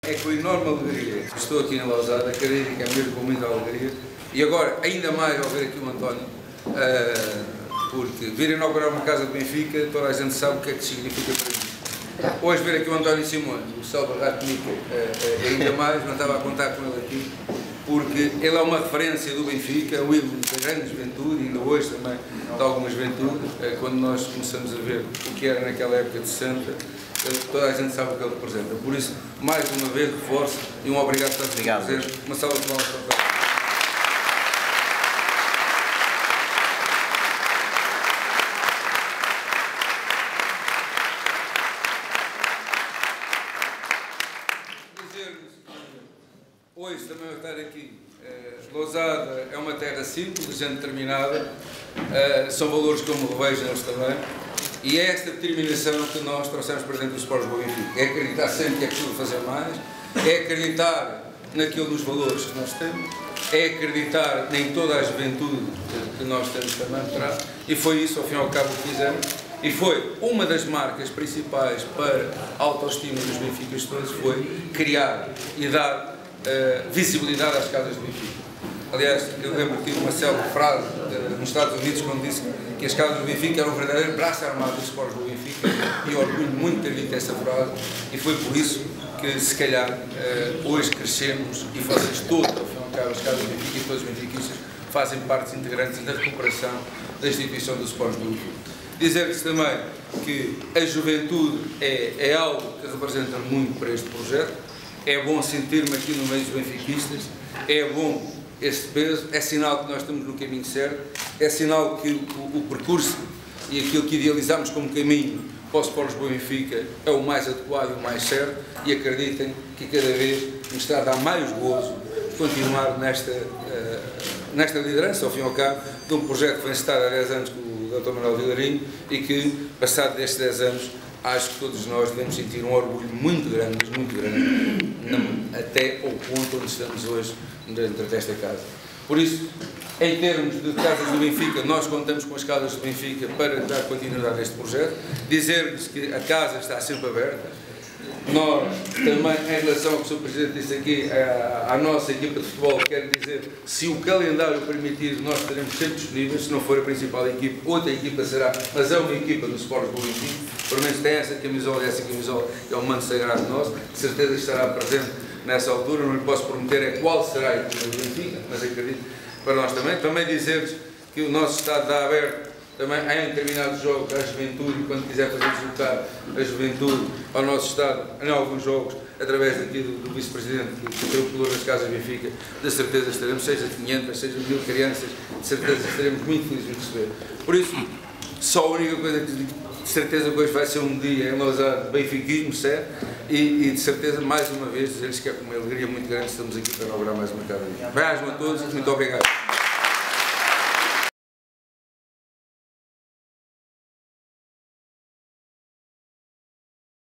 É com enorme alegria que estou aqui na Lousada, acredito que é mesmo com muita alegria, e agora ainda mais ao ver aqui o António, porque vir inaugurar uma casa de Benfica, toda a gente sabe o que é que significa para mim. Hoje ver aqui o António Simões, o Salva Ratnica, ainda mais, não estava a contar com ele aqui, porque ele é uma referência do Benfica, o ídolo da grande juventude, ainda hoje também de alguma juventude, quando nós começamos a ver o que era naquela época de 60, toda a gente sabe o que ele representa. Por isso, mais uma vez, reforço e um obrigado por estar presente. Uma salva de palmas para o hoje também vou estar aqui. Lousada é uma terra simples, gente determinada, são valores que eu me revejo neles também, e é esta determinação que nós trouxemos para dentro do Sport Lisboa Benfica. É acreditar sempre que é possível fazer mais, é acreditar naquilo dos valores que nós temos, é acreditar em toda a juventude que nós temos também por trás, e foi isso, ao fim e ao cabo, que fizemos. E foi uma das marcas principais para a autoestima dos benfiquistas todos, foi criar e dar visibilidade às casas do Benfica. Aliás, eu lembro que uma célebre frase nos Estados Unidos, quando disse que as casas do Benfica eram um verdadeiro braço armado dos esportes do Benfica, e eu orgulho muito ter dito essa frase, e foi por isso que, se calhar, hoje crescemos, e vocês todos, ao fim e ao cabo, as casas do Benfica e todos os benfiquistas, fazem partes integrantes da recuperação da instituição dos esportes do Benfica. Dizer-vos também que a juventude é algo que representa muito para este projeto. É bom sentir-me aqui no meio dos benfiquistas, é bom esse peso, é sinal que nós estamos no caminho certo, é sinal que o percurso e aquilo que idealizamos como caminho para o Sport Lisboa Benfica é o mais adequado e o mais certo, e acreditem que cada vez nos está a dar mais gozo continuar nesta liderança, ao fim e ao cabo, de um projeto que vem estar há 10 anos com o Dr. Manuel Vilarinho, e que, passado destes 10 anos, acho que todos nós devemos sentir um orgulho muito grande, mas muito grande, até ao ponto onde estamos hoje dentro desta casa. Por isso, em termos de casas do Benfica, nós contamos com as casas do Benfica para dar continuidade a este projeto, dizer-vos que a casa está sempre aberta. Nós também, em relação ao que o Sr. Presidente disse aqui, à nossa equipa de futebol, quero dizer, se o calendário permitir, nós estaremos sempre disponíveis. Se não for a principal equipa, outra equipa será, mas é uma equipa do Sport Lisboa Benfica, pelo menos tem essa camisola, e essa camisola é um manto sagrado nosso, de certeza estará presente nessa altura. Não lhe posso prometer qual será a equipa do Benfica, mas acredito para nós também. Também dizer-vos que o nosso estado está aberto também em determinados jogos à juventude, quando quiser fazer deslocar a juventude ao nosso estado, em alguns jogos, através aqui do Vice-Presidente, que tem o color das casas Benfica, de certeza estaremos, seja 500, seja 1000 crianças, de certeza estaremos muito felizes em receber. Por isso, só a única coisa que digo, de certeza que hoje vai ser um dia em Lousada de benfiquismo, sério, e de certeza, mais uma vez, dizer-lhes que é com uma alegria muito grande estamos aqui para inaugurar mais uma casa. Bem-ajas a todos, muito obrigado.